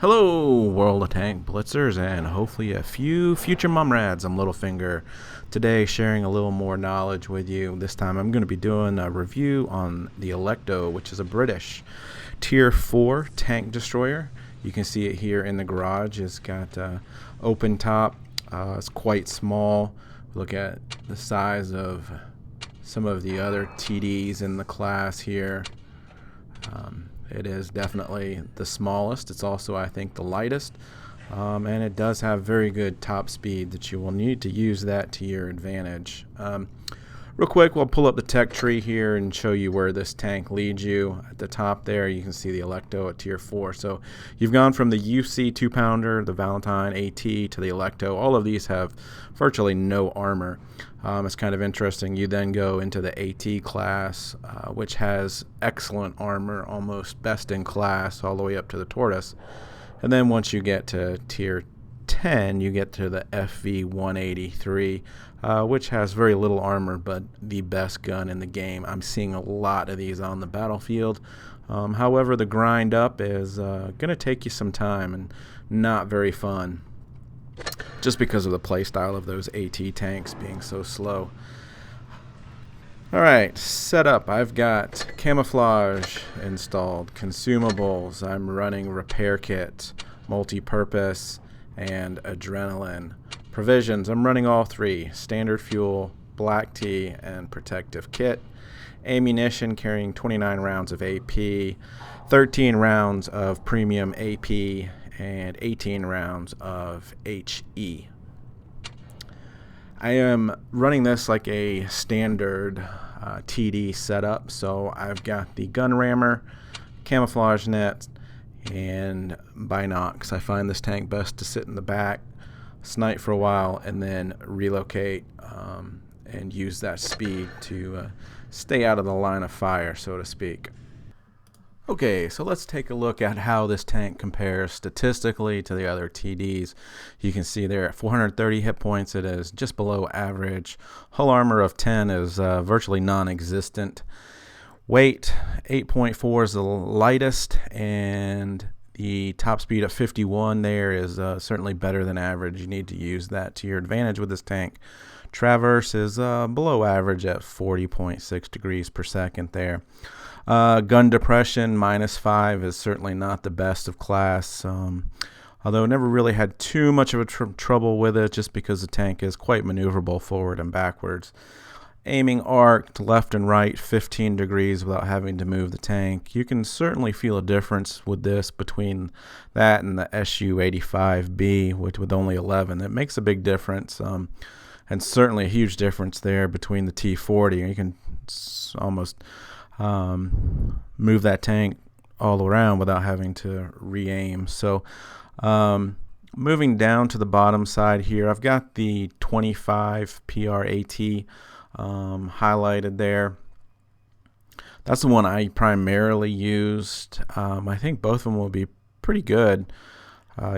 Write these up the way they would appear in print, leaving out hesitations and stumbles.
Hello, World of Tank Blitzers, and hopefully a few future mumrads. I'm Littlefinger. Today, sharing a little more knowledge with you. This time, I'm going to be doing a review on the Alecto, which is a British Tier 4 tank destroyer. You can see it here in the garage. It's got open top. It's quite small. Look at the size of some of the other TDs in the class here. It is definitely the smallest. It's also, I think, the lightest. And it does have very good top speed that you will need to use that to your advantage. Real quick, we'll pull up the tech tree here and show you where this tank leads you. At the top there, you can see the Alecto at Tier 4. So you've gone from the UC 2-pounder, the Valentine AT, to the Alecto. All of these have virtually no armor. It's kind of interesting. You then go into the AT class, which has excellent armor, almost best in class, all the way up to the Tortoise. And then once you get to Tier 10, you get to the FV 183, which has very little armor, but the best gun in the game. I'm seeing a lot of these on the battlefield. However, the grind up is going to take you some time and not very fun, just because of the playstyle of those AT tanks being so slow. Alright, setup. I've got camouflage installed, consumables. I'm running repair kit, multi-purpose, and adrenaline. Provisions, I'm running all three: standard fuel, black tea, and protective kit. Ammunition, carrying 29 rounds of AP, 13 rounds of premium AP, and 18 rounds of HE. I am running this like a standard TD setup, so I've got the gun rammer, camouflage net, and binocs. I find this tank best to sit in the back, snipe for a while, and then relocate and use that speed to stay out of the line of fire, so to speak. Okay, so let's take a look at how this tank compares statistically to the other TDs. You can see there at 430 hit points, it is just below average. Hull armor of 10 is virtually non-existent. Weight, 8.4 is the lightest, and the top speed of 51 there is certainly better than average. You need to use that to your advantage with this tank. Traverse is below average at 40.6 degrees per second there. Gun depression, -5, is certainly not the best of class, although never really had too much of a trouble with it, just because the tank is quite maneuverable forward and backwards. Aiming arc to left and right 15 degrees without having to move the tank. You can certainly feel a difference with this between that and the SU-85B, which with only 11. It makes a big difference, and certainly a huge difference there between the T40. You can almost move that tank all around without having to re-aim. So moving down to the bottom side here, I've got the 25 PRAT highlighted there. That's the one I primarily used. I think both of them will be pretty good.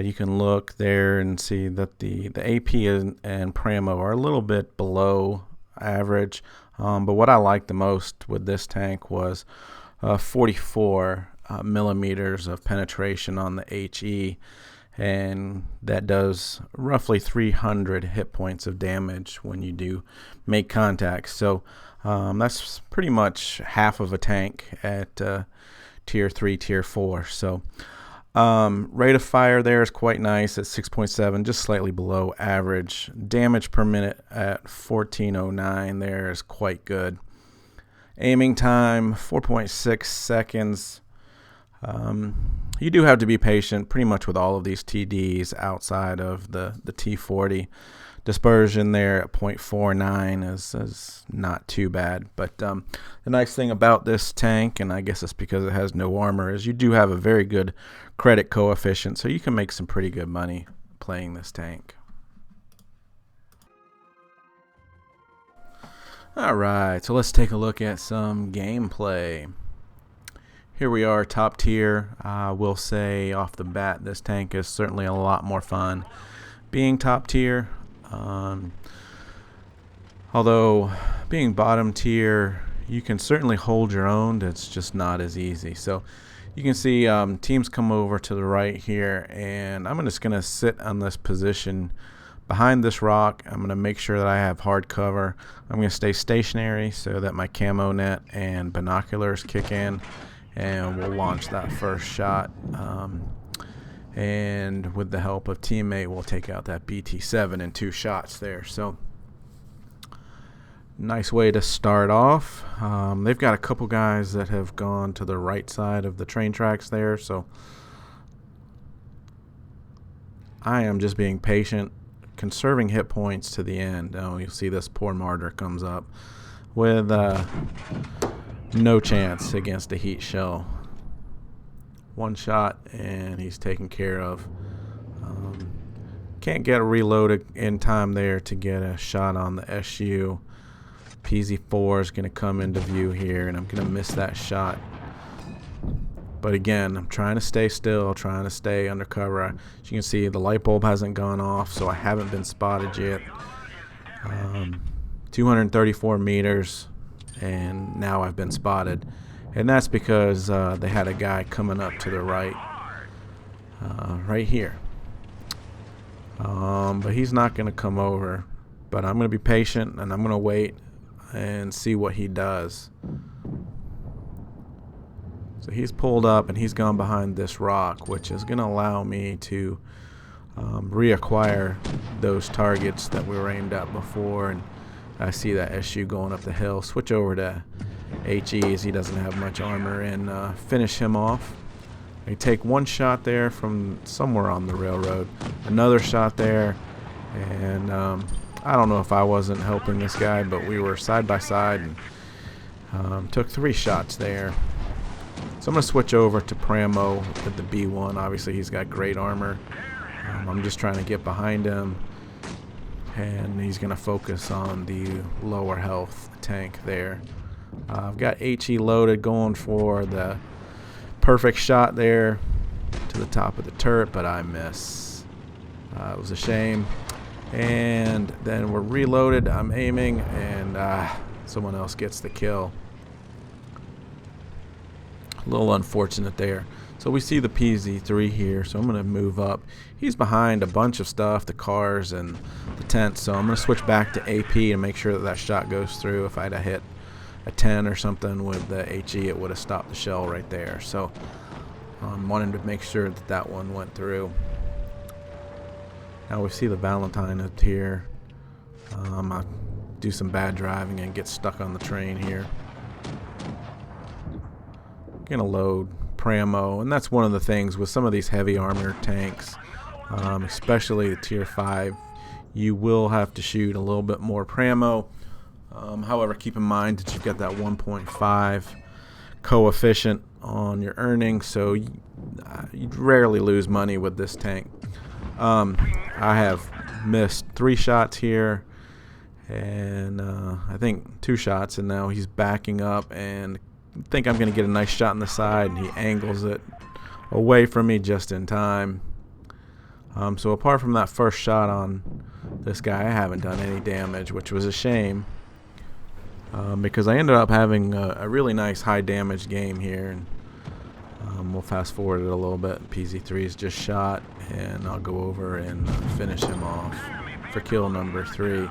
You can look there and see that the AP and Pramo are a little bit below average. But what I liked the most with this tank was 44 millimeters of penetration on the HE, and that does roughly 300 hit points of damage when you do make contact. So that's pretty much half of a tank at Tier 3, Tier 4. So rate of fire there is quite nice at 6.7, just slightly below average. Damage per minute at 1409 there is quite good. Aiming time 4.6 seconds. You do have to be patient pretty much with all of these TDs outside of the T40. Dispersion there at 0.49 is not too bad. But the nice thing about this tank, and I guess it's because it has no armor, is you do have a very good credit coefficient, so you can make some pretty good money playing this tank. Alright, so let's take a look at some gameplay. Here we are, top tier. We'll say off the bat, this tank is certainly a lot more fun being top tier. Although being bottom tier, you can certainly hold your own. It's just not as easy. So You can see teams come over to the right here, and I'm just going to sit on this position behind this rock. I'm going to make sure that I have hard cover. I'm going to stay stationary so that my camo net and binoculars kick in, and we'll launch that first shot. And with the help of teammate, we'll take out that BT7 in 2 shots there. So nice way to start off. They've got a couple guys that have gone to the right side of the train tracks there, so I am just being patient, conserving hit points to the end. Oh, you'll see this poor martyr comes up with no chance against a heat shell. 1 shot and he's taken care of. Can't get reloaded in time there to get a shot on the SU. PZ4 is going to come into view here, and I'm going to miss that shot. But again, I'm trying to stay still, trying to stay under cover. As you can see, the light bulb hasn't gone off, so I haven't been spotted yet. 234 meters, and now I've been spotted. And that's because they had a guy coming up to the right, right here. But he's not going to come over. But I'm going to be patient, and I'm going to wait and see what he does. So he's pulled up, and he's gone behind this rock, which is going to allow me to reacquire those targets that we were aimed at before. And I see that SU going up the hill. Switch over to HE as he doesn't have much armor, and finish him off. I take 1 shot there from somewhere on the railroad, another shot there, and I don't know if I wasn't helping this guy, but we were side by side, and took 3 shots there. So I'm going to switch over to Pramo with the B1. Obviously he's got great armor. I'm just trying to get behind him, and he's going to focus on the lower health tank there. I've got HE loaded, going for the perfect shot there to the top of the turret, but I miss. It was a shame. And then we're reloaded. I'm aiming, and someone else gets the kill. A little unfortunate there. So we see the PZ3 here, so I'm going to move up. He's behind a bunch of stuff, the cars and the tent, so I'm going to switch back to AP and make sure that that shot goes through. If I'd have hit a 10 or something with the HE, it would have stopped the shell right there. So wanted to make sure that that one went through. Now we see the Valentine up here. I do some bad driving and get stuck on the train here. Gonna load Pramo, and that's one of the things with some of these heavy armor tanks, especially the tier 5, you will have to shoot a little bit more Pramo. However, keep in mind that you've got that 1.5 coefficient on your earnings, so you rarely lose money with this tank. I have missed 3 shots here, and I think 2 shots, and now he's backing up, and I think I'm going to get a nice shot on the side, and he angles it away from me just in time. So apart from that first shot on this guy, I haven't done any damage, which was a shame, because I ended up having a really nice high damage game here. And we'll fast forward it a little bit. PZ3 is just shot, and I'll go over and finish him off for kill number 3.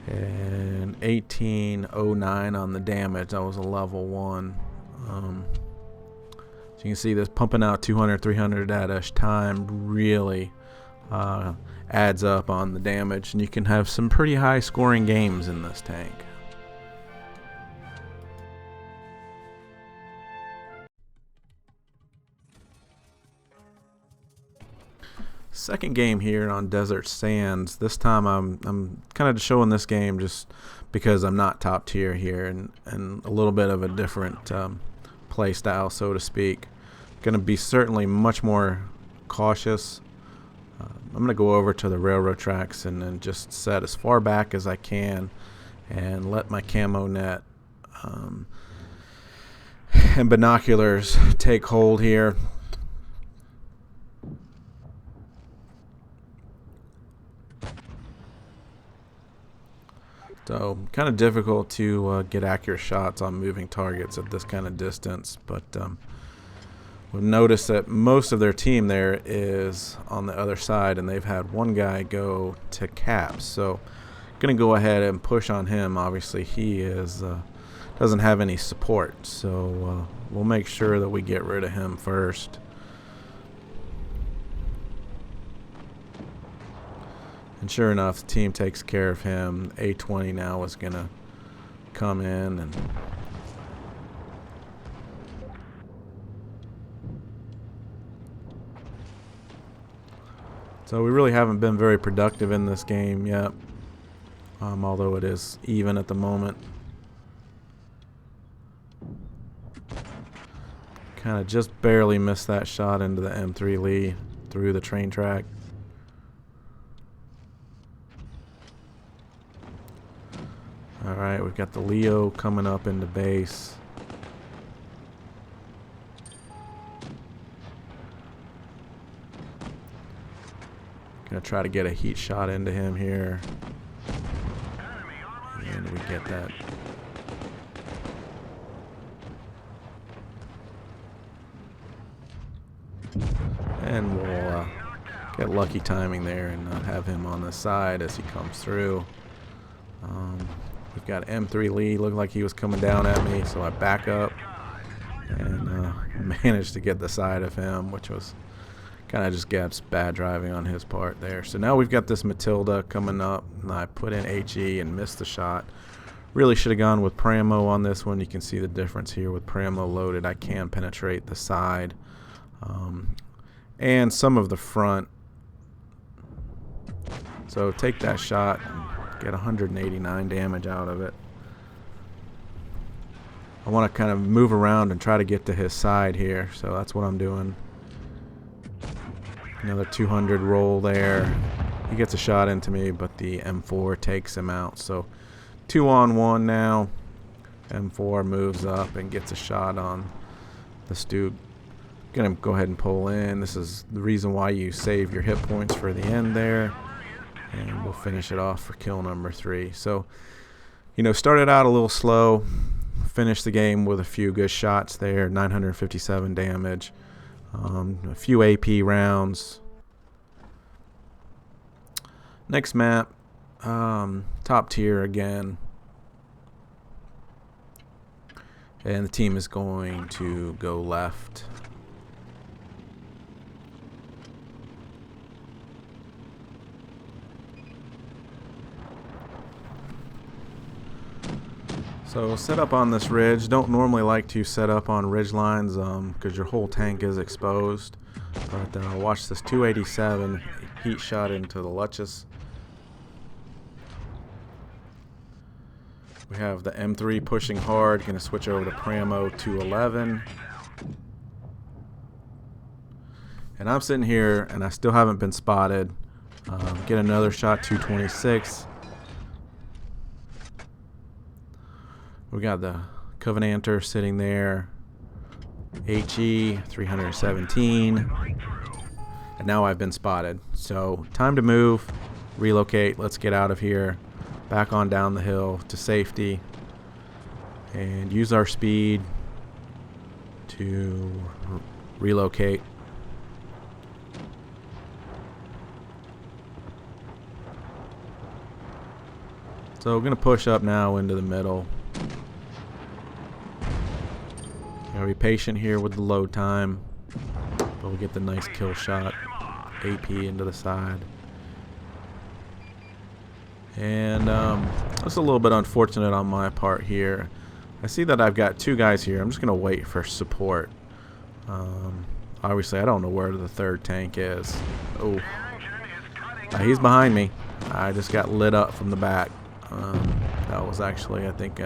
And 1809 on the damage. That was a level 1. So you can see this pumping out 200, 300 at a time really adds up on the damage, and you can have some pretty high scoring games in this tank. Second game here on Desert Sands. This time I'm kind of showing this game just because I'm not top tier here, and a little bit of a different play style, so to speak. Going to be certainly much more cautious. I'm going to go over to the railroad tracks and then just set as far back as I can and let my camo net and binoculars take hold here. So kind of difficult to get accurate shots on moving targets at this kind of distance, but We've noticed that most of their team there is on the other side, and they've had one guy go to caps. So going to go ahead and push on him. Obviously, he is doesn't have any support, so we'll make sure that we get rid of him first. And sure enough, the team takes care of him. A20 now is going to come in and so we really haven't been very productive in this game yet, although it is even at the moment. Kind of just barely missed that shot into the M3 Lee through the train track. Alright, we've got the Leo coming up into base. Gonna try to get a heat shot into him here. And we get that. And we'll get lucky timing there and not have him on the side as he comes through. We've got M3 Lee, looked like he was coming down at me, so I back up and managed to get the side of him, which was kind of just gets bad driving on his part there. So now we've got this Matilda coming up, and I put in HE and missed the shot. Really should have gone with Pramo on this one. You can see the difference here with Pramo loaded. I can penetrate the side and some of the front. So take that shot and get 189 damage out of it. I want to kind of move around and try to get to his side here, so that's what I'm doing. Another 200 roll there. He gets a shot into me, but the M4 takes him out. So 2-on-1 now. M4 moves up and gets a shot on the Stoop. Gonna go ahead and pull in. This is the reason why you save your hit points for the end there. And we'll finish it off for kill number 3. So, you know, started out a little slow. Finished the game with a few good shots there. 957 damage. A few AP rounds. Next map, top tier again. And the team is going to go left. So set up on this ridge. Don't normally like to set up on ridge lines because your whole tank is exposed. But watch this 287 heat shot into the Luchas. We have the M3 pushing hard. Going to switch over to Pramo 211. And I'm sitting here and I still haven't been spotted. Get another shot 226. We got the Covenanter sitting there. HE 317. And now I've been spotted. So time to move, relocate. Let's get out of here. Back on down the hill to safety. And use our speed to relocate. So we're going to push up now into the middle. Gotta be patient here with the load time, but we'll get the nice kill shot. AP into the side. And that's a little bit unfortunate on my part here. I see that I've got 2 guys here. I'm just going to wait for support. Obviously, I don't know where the third tank is. Oh, he's behind me. I just got lit up from the back. That was actually, I think,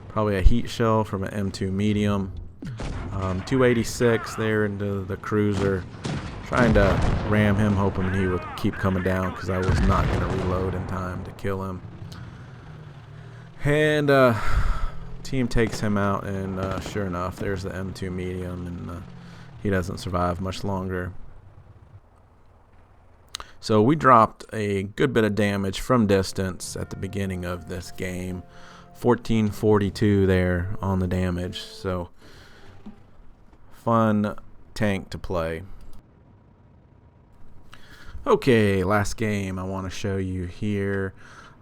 probably a heat shell from an M2 medium. 286 there into the cruiser. Trying to ram him, hoping he would keep coming down because I was not going to reload in time to kill him. And team takes him out, and sure enough, there's the M2 medium, and he doesn't survive much longer. So we dropped a good bit of damage from distance at the beginning of this game. 1442 there on the damage. So fun tank to play. Okay, last game I want to show you here.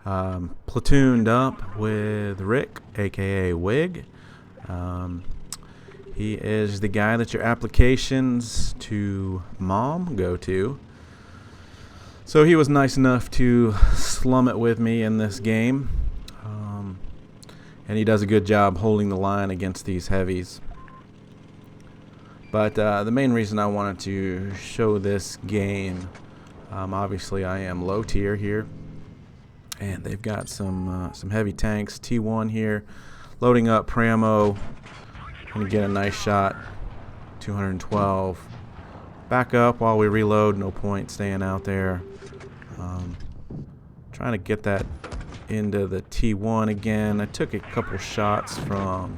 Platooned up with Rick, aka Wig. He is the guy that your applications to Mom go to. So he was nice enough to slum it with me in this game. And he does a good job holding the line against these heavies. But the main reason I wanted to show this game, obviously I am low tier here. And they've got some heavy tanks. T1 here, loading up Pramo. Gonna get a nice shot. 212. Back up while we reload. No point staying out there. Trying to get that into the T1 again. I took a couple shots from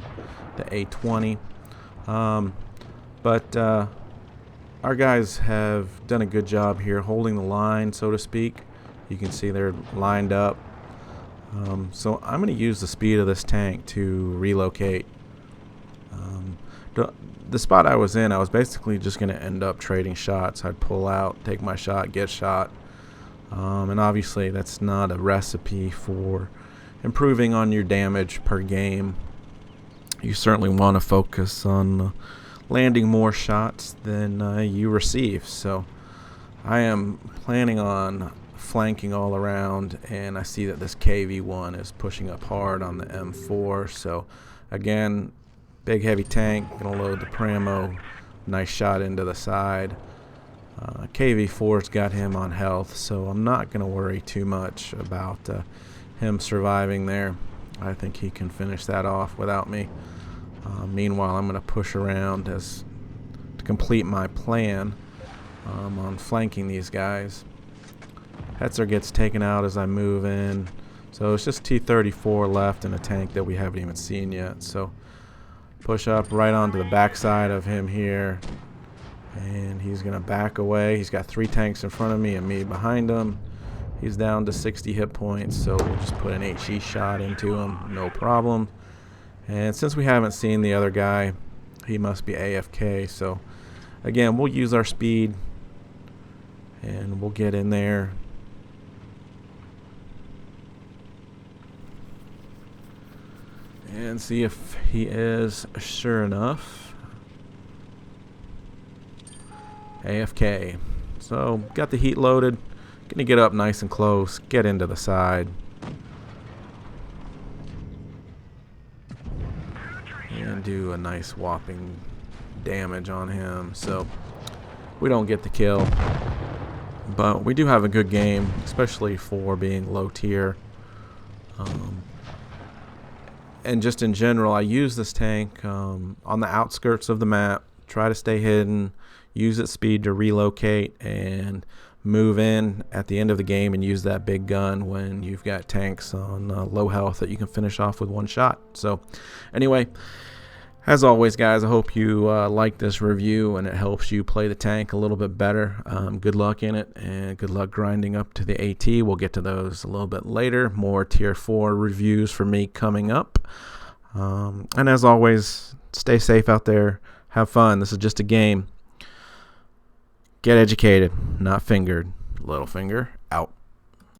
the A20. But our guys have done a good job here holding the line, so to speak. You can see they're lined up. So I'm going to use the speed of this tank to relocate. The spot I was in, I was basically just going to end up trading shots. I'd pull out, take my shot, get shot. And obviously that's not a recipe for improving on your damage per game. You certainly want to focus on landing more shots than you receive. So I am planning on flanking all around, and I see that this KV1 is pushing up hard on the M4. So again, big heavy tank, gonna load the Pramo, nice shot into the side. KV4's got him on health, so I'm not gonna worry too much about him surviving there. I think he can finish that off without me. Meanwhile, I'm gonna push around to complete my plan on flanking these guys. Hetzer gets taken out as I move in, so it's just T-34 left in a tank that we haven't even seen yet. So push up right onto the backside of him here, and he's gonna back away. He's got 3 tanks in front of me and me behind him. He's down to 60 hit points, so we'll just put an HE shot into him, no problem. And since we haven't seen the other guy, he must be AFK. So again, we'll use our speed and we'll get in there. And see if he is. Sure enough, AFK. So got the heat loaded. Gonna get up nice and close, get into the side. And do a nice whopping damage on him. So we don't get the kill, but we do have a good game, especially for being low tier. And just in general, I use this tank on the outskirts of the map, try to stay hidden, use its speed to relocate, and move in at the end of the game and use that big gun when you've got tanks on low health that you can finish off with one shot. So anyway, as always, guys, I hope you like this review and it helps you play the tank a little bit better. Good luck in it, and good luck grinding up to the AT. We'll get to those a little bit later. More tier 4 reviews for me coming up. And as always, stay safe out there. Have fun. This is just a game. Get educated, not fingered. Littlefinger